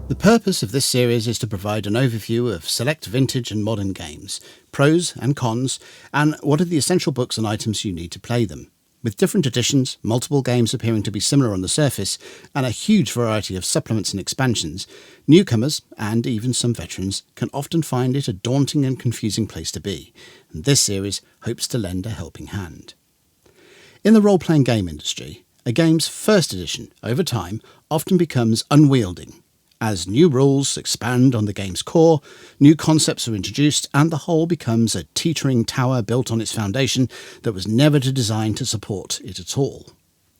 The purpose of this series is to provide an overview of select vintage and modern games, pros and cons, and what are the essential books and items you need to play them. With different editions, multiple games appearing to be similar on the surface, and a huge variety of supplements and expansions, newcomers, and even some veterans, can often find it a daunting and confusing place to be, and this series hopes to lend a helping hand. In the role-playing game industry, a game's first edition, over time, often becomes unwieldy. As new rules expand on the game's core, new concepts are introduced, and the whole becomes a teetering tower built on its foundation that was never designed to support it at all.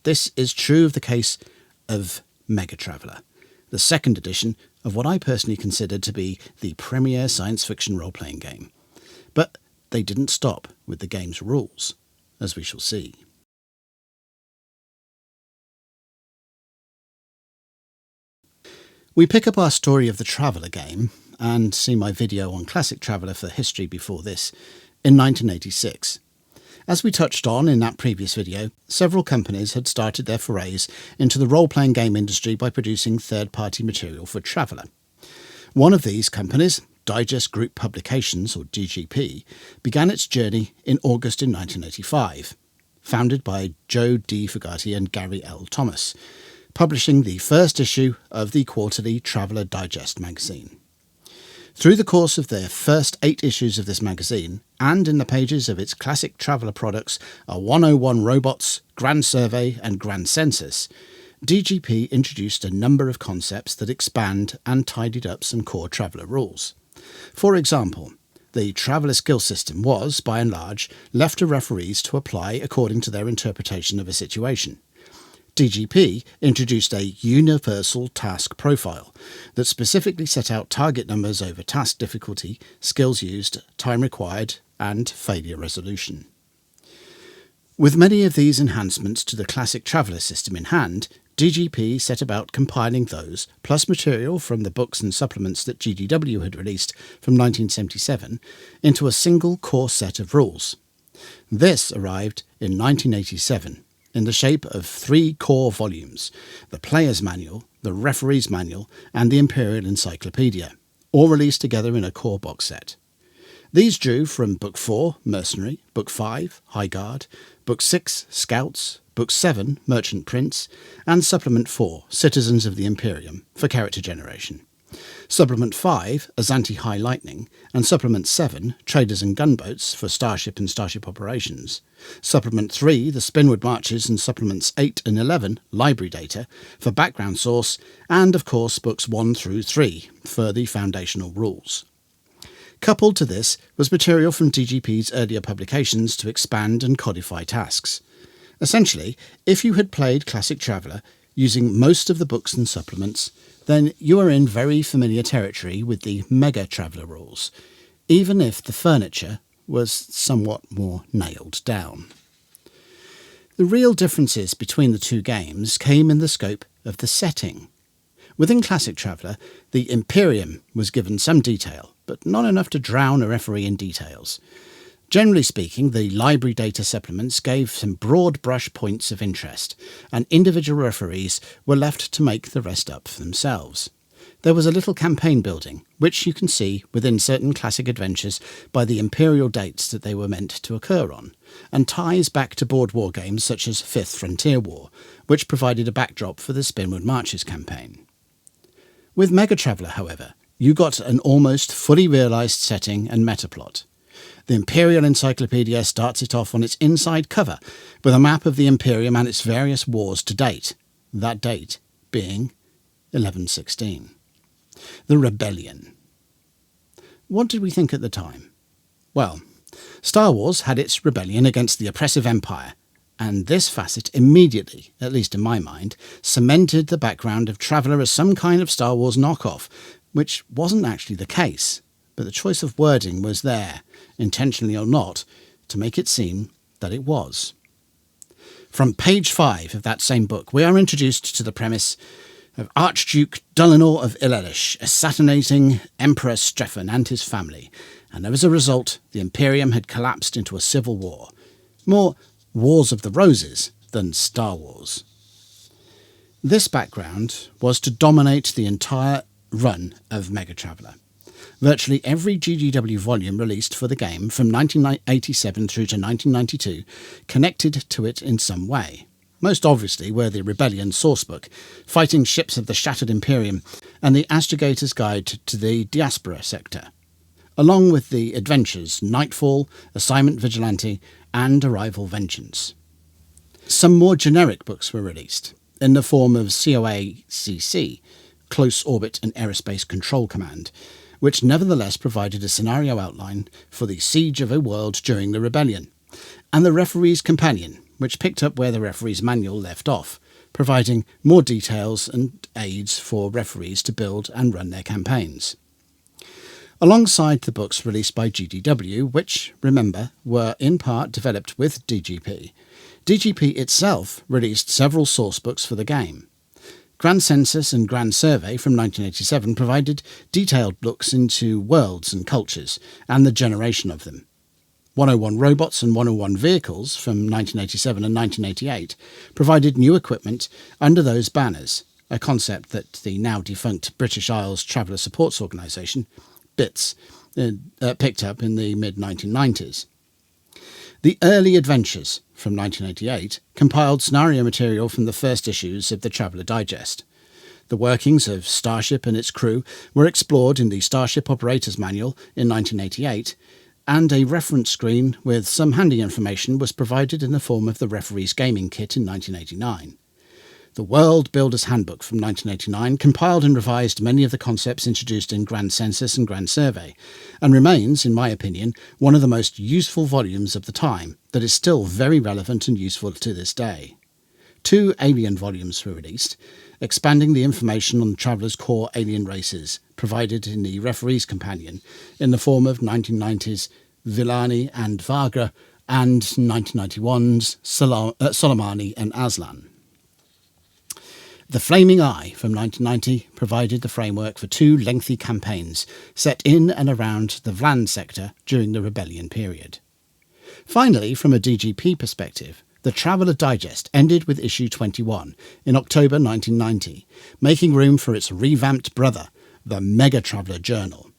This is true of the case of MegaTraveller, the second edition of what I personally consider to be the premier science fiction role-playing game. But they didn't stop with the game's rules, as we shall see. We pick up our story of the Traveller game, and see my video on Classic Traveller for history before this, in 1986. As we touched on in that previous video, several companies had started their forays into the role-playing game industry by producing third-party material for Traveller. One of these companies, Digest Group Publications, or DGP, began its journey in August in 1985, founded by Joe D. Fugate and Gary L. Thomas, publishing the first issue of the quarterly Traveller Digest magazine. Through the course of their first 8 issues of this magazine, and in the pages of its classic Traveller products are 101 Robots, Grand Survey and Grand Census, DGP introduced a number of concepts that expand and tidied up some core Traveller rules. For example, the Traveller skill system was, by and large, left to referees to apply according to their interpretation of a situation. DGP introduced a universal task profile that specifically set out target numbers over task difficulty, skills used, time required, and failure resolution. With many of these enhancements to the classic Traveller system in hand, DGP set about compiling those, plus material from the books and supplements that GDW had released from 1977, into a single core set of rules. This arrived in 1987. In the shape of 3 core volumes, the Player's Manual, the Referee's Manual, and the Imperial Encyclopedia, all released together in a core box set. These drew from Book 4, Mercenary, Book 5, High Guard, Book 6, Scouts, Book 7, Merchant Prince, and Supplement 4, Citizens of the Imperium, for character generation. Supplement 5, Azanti High Lightning, and Supplement 7, Traders and Gunboats, for Starship and Starship Operations. Supplement 3, The Spinward Marches, and Supplements 8 and 11, Library Data, for Background Source, and of course Books 1 through 3, for the foundational rules. Coupled to this was material from DGP's earlier publications to expand and codify tasks. Essentially, if you had played Classic Traveller using most of the books and supplements, then you are in very familiar territory with the MegaTraveller rules, even if the furniture was somewhat more nailed down. The real differences between the two games came in the scope of the setting. Within Classic Traveller, the Imperium was given some detail, but not enough to drown a referee in details. Generally speaking, the library data supplements gave some broad brush points of interest, and individual referees were left to make the rest up for themselves. There was a little campaign building, which you can see within certain classic adventures by the imperial dates that they were meant to occur on, and ties back to board war games such as 5th Frontier War, which provided a backdrop for the Spinward Marches campaign. With MegaTraveller, however, you got an almost fully realised setting and metaplot. The Imperial Encyclopedia starts it off on its inside cover with a map of the Imperium and its various wars to date, that date being 1116. The Rebellion. What did we think at the time? Well, Star Wars had its rebellion against the oppressive Empire, and this facet immediately, at least in my mind, cemented the background of Traveller as some kind of Star Wars knockoff, which wasn't actually the case. But the choice of wording was there, intentionally or not, to make it seem that it was. From page 5 of that same book, we are introduced to the premise of Archduke Dulinor of Ilelish assassinating Emperor Strephon and his family, and as a result, the Imperium had collapsed into a civil war. More Wars of the Roses than Star Wars. This background was to dominate the entire run of MegaTraveller. Virtually every GGW volume released for the game from 1987 through to 1992 connected to it in some way. Most obviously were the Rebellion sourcebook, Fighting Ships of the Shattered Imperium, and the Astrogator's Guide to the Diaspora sector, along with the adventures Nightfall, Assignment Vigilante, and Arrival Vengeance. Some more generic books were released, in the form of COA-CC, Close Orbit and Aerospace Control Command, which nevertheless provided a scenario outline for the siege of a world during the rebellion, and the Referee's Companion, which picked up where the referee's manual left off, providing more details and aids for referees to build and run their campaigns. Alongside the books released by GGW, which, remember, were in part developed with DGP, DGP itself released several source books for the game. Grand Census and Grand Survey from 1987 provided detailed looks into worlds and cultures and the generation of them. 101 Robots and 101 Vehicles from 1987 and 1988 provided new equipment under those banners, a concept that the now defunct British Isles Traveller Supports Organisation, BITS, picked up in the mid-1990s. The Early Adventures from 1988 compiled scenario material from the first issues of the Traveller Digest. The workings of Starship and its crew were explored in the Starship Operator's Manual in 1988, and a reference screen with some handy information was provided in the form of the Referee's Gaming Kit in 1989. The World Builder's Handbook from 1989 compiled and revised many of the concepts introduced in Grand Census and Grand Survey, and remains, in my opinion, one of the most useful volumes of the time that is still very relevant and useful to this day. 2 Alien volumes were released, expanding the information on the Traveller's core alien races, provided in the Referee's Companion, in the form of 1990's Villani and Vagra, and 1991's Solomani and Aslan. The Flaming Eye from 1990 provided the framework for 2 lengthy campaigns set in and around the Vland sector during the Rebellion period. Finally, from a DGP perspective, the Traveller Digest ended with issue 21 in October 1990, making room for its revamped brother, the MegaTraveller Journal.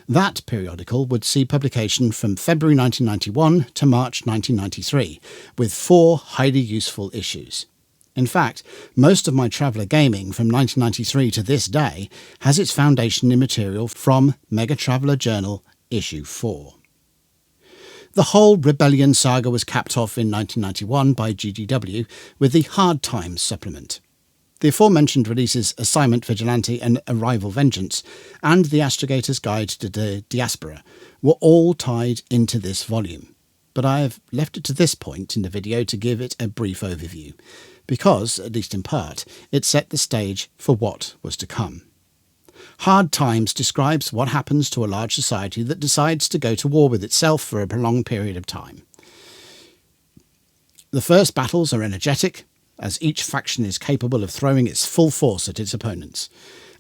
That periodical would see publication from February 1991 to March 1993, with 4 highly useful issues. In fact, most of my Traveller gaming from 1993 to this day has its foundation in material from MegaTraveller Journal Issue 4. The whole Rebellion saga was capped off in 1991 by GGW with the Hard Times supplement. The aforementioned releases Assignment Vigilante and Arrival Vengeance and the Astrogator's Guide to the Diaspora were all tied into this volume, but I have left it to this point in the video to give it a brief overview, because, at least in part, it set the stage for what was to come. Hard Times describes what happens to a large society that decides to go to war with itself for a prolonged period of time. The first battles are energetic, as each faction is capable of throwing its full force at its opponents.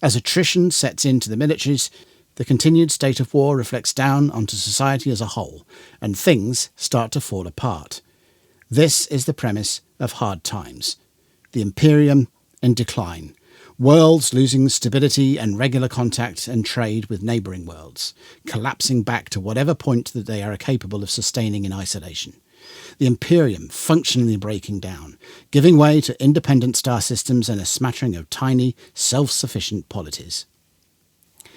As attrition sets into the militaries, the continued state of war reflects down onto society as a whole, and things start to fall apart. This is the premise of Hard Times. The Imperium in decline. Worlds losing stability and regular contact and trade with neighbouring worlds, collapsing back to whatever point that they are capable of sustaining in isolation. The Imperium functionally breaking down, giving way to independent star systems and a smattering of tiny, self-sufficient polities.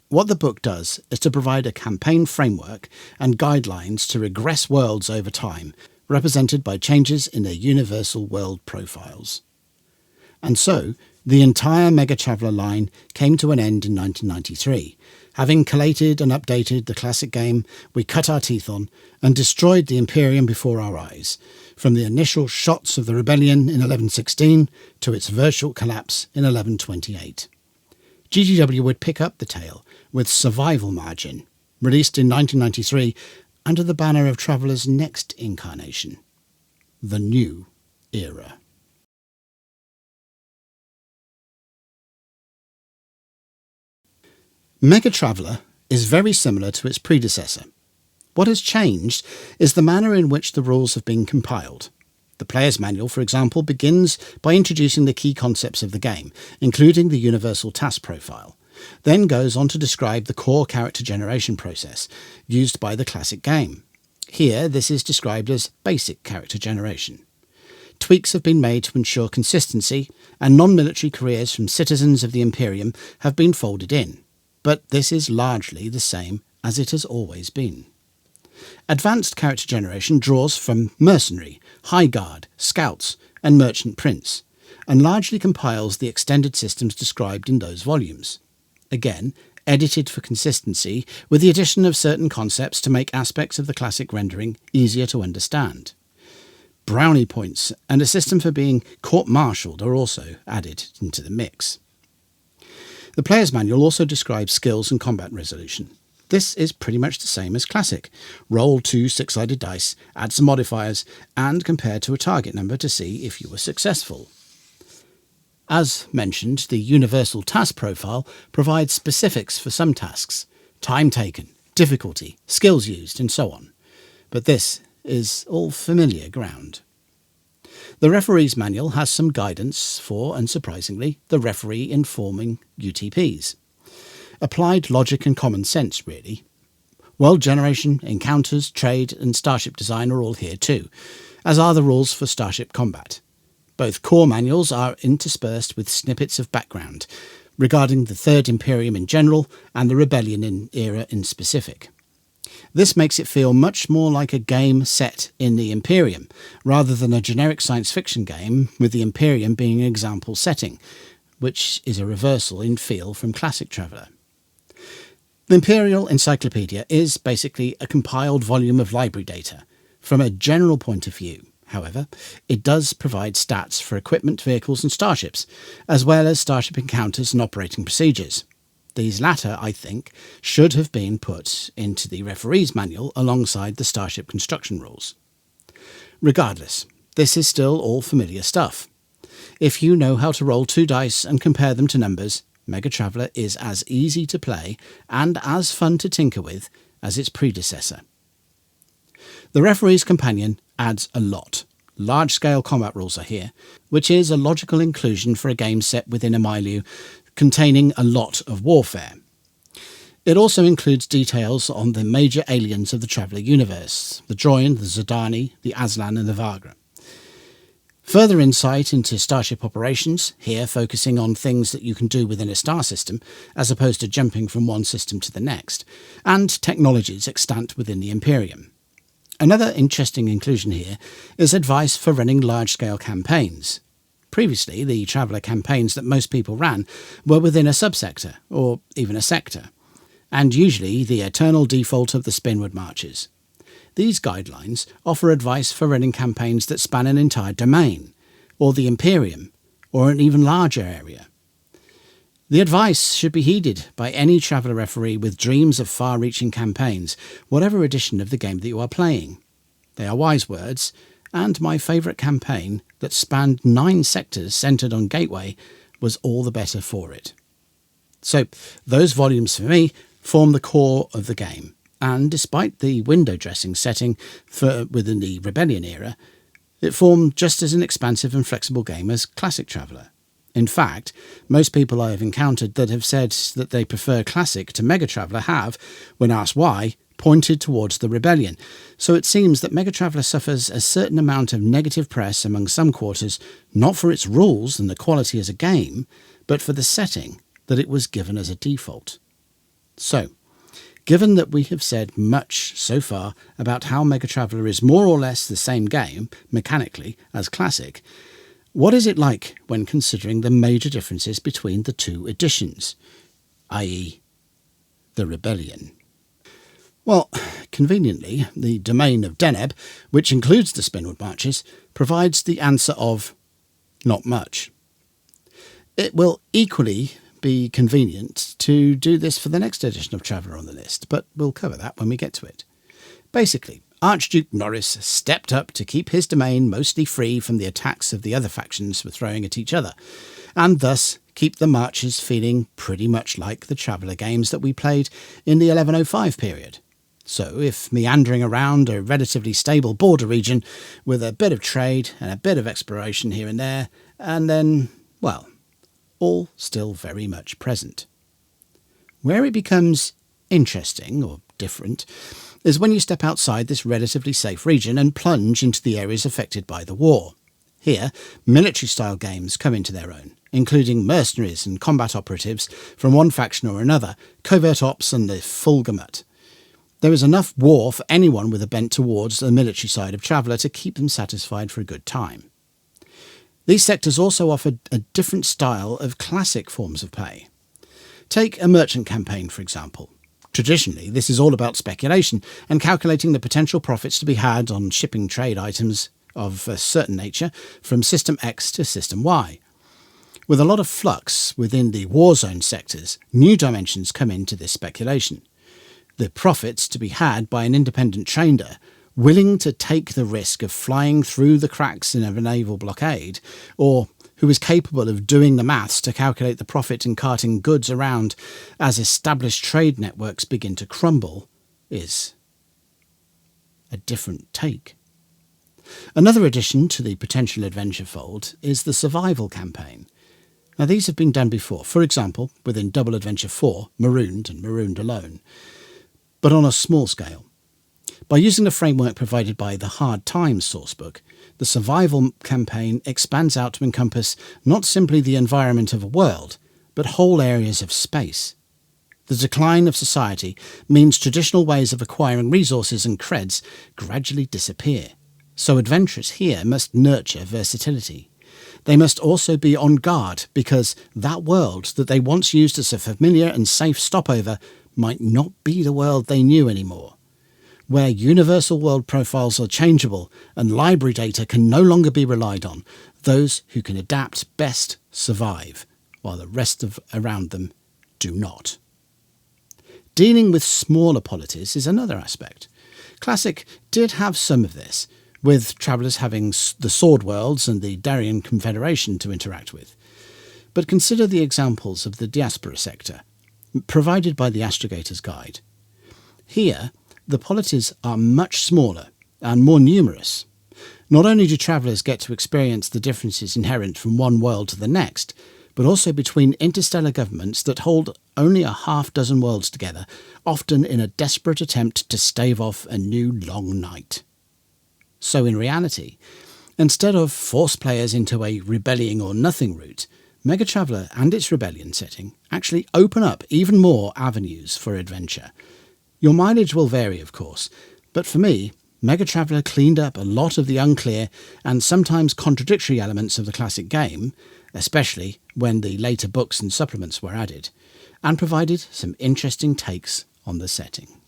What the book does is to provide a campaign framework and guidelines to regress worlds over time, represented by changes in their universal world profiles. And so, the entire MegaTraveller line came to an end in 1993. Having collated and updated the classic game we cut our teeth on and destroyed the Imperium before our eyes, from the initial shots of the rebellion in 1116 to its virtual collapse in 1128. GGW would pick up the tale with Survival Margin, released in 1993 under the banner of Traveller's next incarnation, the New Era. MegaTraveller is very similar to its predecessor. What has changed is the manner in which the rules have been compiled. The player's manual, for example, begins by introducing the key concepts of the game, including the universal task profile, then goes on to describe the core character generation process used by the classic game. Here, this is described as basic character generation. Tweaks have been made to ensure consistency, and non-military careers from citizens of the Imperium have been folded in, but this is largely the same as it has always been. Advanced character generation draws from Mercenary, High Guard, Scouts, and Merchant Prince, and largely compiles the extended systems described in those volumes. Again, edited for consistency, with the addition of certain concepts to make aspects of the classic rendering easier to understand. Brownie points and a system for being court-martialed are also added into the mix. The player's manual also describes skills and combat resolution. This is pretty much the same as classic. Roll 2 six-sided dice, add some modifiers, and compare to a target number to see if you were successful. As mentioned, the Universal Task Profile provides specifics for some tasks, time taken, difficulty, skills used, and so on. But this is all familiar ground. The referee's manual has some guidance for, unsurprisingly, the referee informing UTPs. Applied logic and common sense, really. World generation, encounters, trade, and starship design are all here too, as are the rules for starship combat. Both core manuals are interspersed with snippets of background regarding the Third Imperium in general and the Rebellion era in specific. This makes it feel much more like a game set in the Imperium, rather than a generic science fiction game with the Imperium being an example setting, which is a reversal in feel from classic Traveller. The Imperial Encyclopedia is basically a compiled volume of library data. From a general point of view, however, it does provide stats for equipment, vehicles and starships, as well as starship encounters and operating procedures. These latter, I think, should have been put into the referee's manual alongside the starship construction rules. Regardless, this is still all familiar stuff. If you know how to roll 2 dice and compare them to numbers, MegaTraveller is as easy to play and as fun to tinker with as its predecessor. The referee's companion adds a lot. Large-scale combat rules are here, which is a logical inclusion for a game set within a milieu containing a lot of warfare. It also includes details on the major aliens of the Traveller universe, the Droyan, the Zodani, the Aslan and the Vagra. Further insight into starship operations, here focusing on things that you can do within a star system, as opposed to jumping from one system to the next, and technologies extant within the Imperium. Another interesting inclusion here is advice for running large-scale campaigns. Previously, the Traveller campaigns that most people ran were within a subsector, or even a sector, and usually the eternal default of the Spinward Marches. These guidelines offer advice for running campaigns that span an entire domain, or the Imperium, or an even larger area. The advice should be heeded by any Traveller referee with dreams of far-reaching campaigns, whatever edition of the game that you are playing. They are wise words, and my favourite campaign that spanned 9 sectors centred on Gateway was all the better for it. So, those volumes for me form the core of the game, and despite the window dressing setting within the Rebellion era, it formed just as an expansive and flexible game as classic Traveller. In fact, most people I have encountered that have said that they prefer classic to MegaTraveller have, when asked why, pointed towards the Rebellion, so it seems that MegaTraveller suffers a certain amount of negative press among some quarters, not for its rules and the quality as a game, but for the setting that it was given as a default. So, given that we have said much so far about how MegaTraveller is more or less the same game, mechanically, as classic, what is it like when considering the major differences between the 2 editions, i.e. the Rebellion? Well, conveniently, the domain of Deneb, which includes the Spinward Marches, provides the answer of not much. It will equally be convenient to do this for the next edition of Traveller on the list, but we'll cover that when we get to it. Basically, Archduke Norris stepped up to keep his domain mostly free from the attacks of the other factions were throwing at each other, and thus keep the marches feeling pretty much like the Traveller games that we played in the 1105 period. So if meandering around a relatively stable border region with a bit of trade and a bit of exploration here and there, and then, well, all still very much present. Where it becomes interesting or different is when you step outside this relatively safe region and plunge into the areas affected by the war. Here, military-style games come into their own, including mercenaries and combat operatives from one faction or another, covert ops and the full gamut. There is enough war for anyone with a bent towards the military side of Traveller to keep them satisfied for a good time. These sectors also offer a different style of classic forms of pay. Take a merchant campaign, for example. Traditionally, this is all about speculation and calculating the potential profits to be had on shipping trade items of a certain nature from System X to System Y. With a lot of flux within the war zone sectors, new dimensions come into this speculation. The profits to be had by an independent trader willing to take the risk of flying through the cracks in a naval blockade, or who is capable of doing the maths to calculate the profit in carting goods around as established trade networks begin to crumble, is a different take. Another addition to the potential adventure fold is the survival campaign. Now, these have been done before, for example, within Double Adventure 4, Marooned and Marooned Alone, but on a small scale. By using the framework provided by the Hard Times sourcebook, the survival campaign expands out to encompass not simply the environment of a world, but whole areas of space. The decline of society means traditional ways of acquiring resources and creds gradually disappear. So adventurers here must nurture versatility. They must also be on guard because that world that they once used as a familiar and safe stopover might not be the world they knew anymore. Where universal world profiles are changeable and library data can no longer be relied on, those who can adapt best survive, while the rest of around them do not. Dealing with smaller polities is another aspect. Classic did have some of this, with travellers having the Sword Worlds and the Darien Confederation to interact with. But consider the examples of the diaspora sector, provided by the Astrogator's Guide. Here, the polities are much smaller and more numerous. Not only do travellers get to experience the differences inherent from one world to the next, but also between interstellar governments that hold only a half-dozen worlds together, often in a desperate attempt to stave off a new long night. So in reality, instead of force players into a rebelling or nothing route, MegaTraveller and its rebellion setting actually open up even more avenues for adventure. Your mileage will vary, of course, but for me, MegaTraveller cleaned up a lot of the unclear and sometimes contradictory elements of the classic game, especially when the later books and supplements were added, and provided some interesting takes on the setting.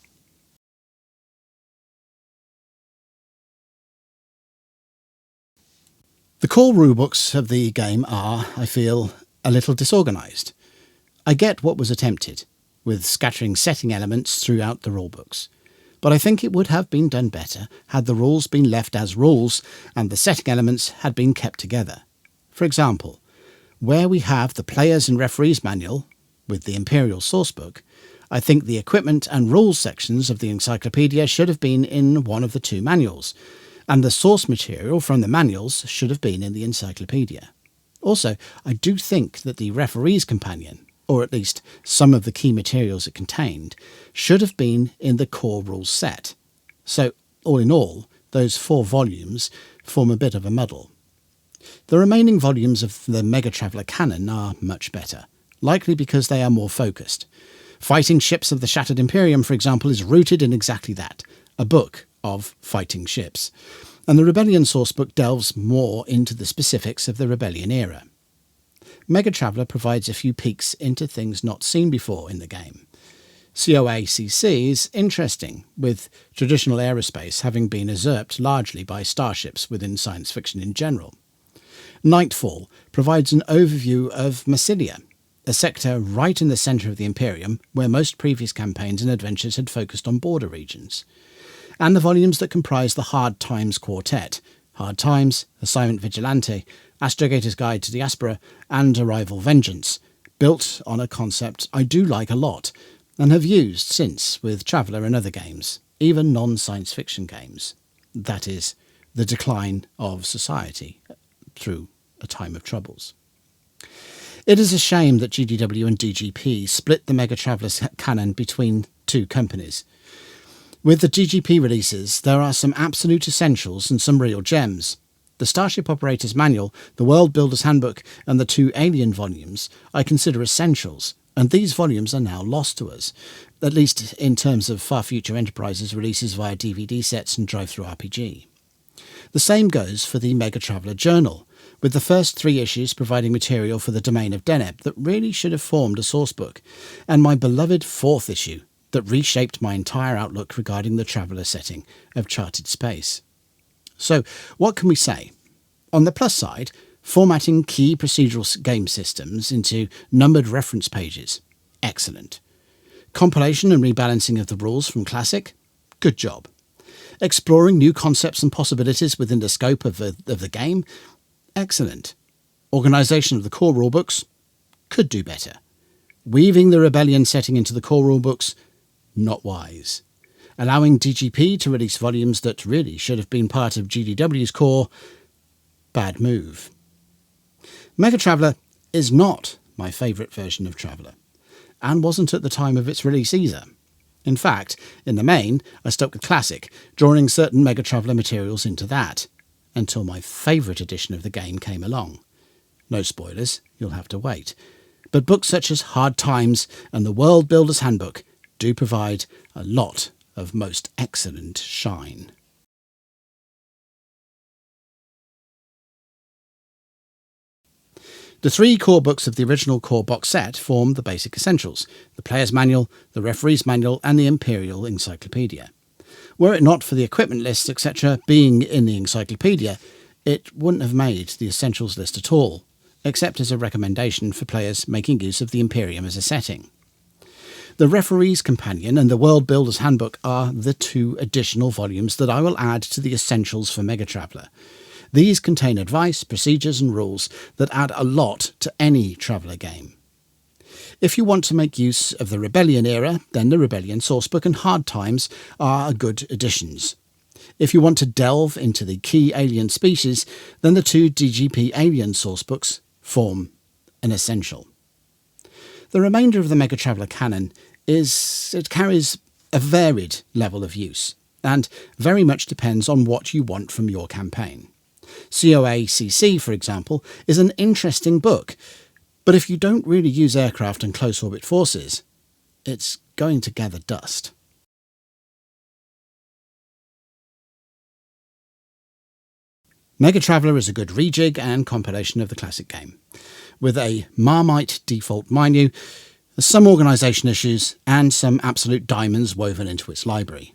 The core rulebooks of the game are, I feel, a little disorganised. I get what was attempted, with scattering setting elements throughout the rulebooks, but I think it would have been done better had the rules been left as rules and the setting elements had been kept together. For example, where we have the Players and Referees Manual, with the Imperial sourcebook, I think the equipment and rules sections of the encyclopedia should have been in one of the two manuals, and the source material from the manuals should have been in the encyclopedia. Also, I do think that the Referee's Companion, or at least some of the key materials it contained, should have been in the core rules set. So, all in all, those 4 volumes form a bit of a muddle. The remaining volumes of the MegaTraveller canon are much better, likely because they are more focused. Fighting Ships of the Shattered Imperium, for example, is rooted in exactly that, a book of fighting ships. And the Rebellion sourcebook delves more into the specifics of the Rebellion era. MegaTraveller provides a few peeks into things not seen before in the game. COACC is interesting, with traditional aerospace having been usurped largely by starships within science fiction in general. Nightfall provides an overview of Massilia, a sector right in the centre of the Imperium where most previous campaigns and adventures had focused on border regions. And the volumes that comprise the Hard Times Quartet, Hard Times, Assignment Vigilante, Astrogator's Guide to Diaspora, and Arrival Vengeance, built on a concept I do like a lot, and have used since with Traveller and other games, even non-science fiction games. That is, the decline of society through a time of troubles. It is a shame that GDW and DGP split the MegaTraveller canon between two companies. With the DGP releases, there are some absolute essentials and some real gems. The Starship Operator's Manual, the World Builder's Handbook, and the 2 Alien volumes I consider essentials, and these volumes are now lost to us, at least in terms of Far Future Enterprises releases via DVD sets and Drive-Thru RPG. The same goes for the MegaTraveller Journal, with the first 3 issues providing material for the domain of Deneb that really should have formed a sourcebook, and my beloved 4th issue that reshaped my entire outlook regarding the Traveller setting of charted space. So, what can we say? On the plus side, formatting key procedural game systems into numbered reference pages. Excellent. Compilation and rebalancing of the rules from Classic. Good job. Exploring new concepts and possibilities within the scope of the game. Excellent. Organisation of the core rulebooks. Could do better. Weaving the Rebellion setting into the core rulebooks. Not wise. Allowing DGP to release volumes that really should have been part of GDW's core. Bad move. MegaTraveller is not my favourite version of Traveller, and wasn't at the time of its release either. In fact, in the main, I stuck with Classic, drawing certain MegaTraveller materials into that, until my favourite edition of the game came along. No spoilers, you'll have to wait. But books such as Hard Times and the World Builder's Handbook do provide a lot of most excellent shine. The 3 core books of the original core box set form the basic essentials: the Player's Manual, the Referee's Manual, and the Imperial Encyclopedia. Were it not for the equipment list, etc., being in the encyclopedia, it wouldn't have made the essentials list at all, except as a recommendation for players making use of the Imperium as a setting. The Referee's Companion and the World Builder's Handbook are the 2 additional volumes that I will add to the essentials for MegaTraveller. These contain advice, procedures and rules that add a lot to any Traveller game. If you want to make use of the Rebellion era, then the Rebellion Sourcebook and Hard Times are good additions. If you want to delve into the key alien species, then the 2 DGP Alien Sourcebooks form an essential. The remainder of the MegaTraveller canon carries a varied level of use, and very much depends on what you want from your campaign. COA-CC, for example, is an interesting book, but if you don't really use aircraft and close orbit forces, it's going to gather dust. MegaTraveller is a good rejig and compilation of the classic game, with a Marmite default menu, some organisation issues, and some absolute diamonds woven into its library.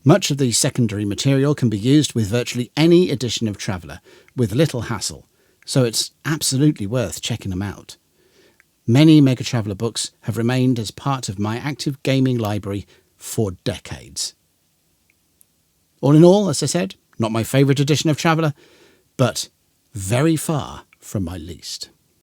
Much of the secondary material can be used with virtually any edition of Traveller, with little hassle, so it's absolutely worth checking them out. Many MegaTraveller books have remained as part of my active gaming library for decades. All in all, as I said, not my favourite edition of Traveller, but very far from my least.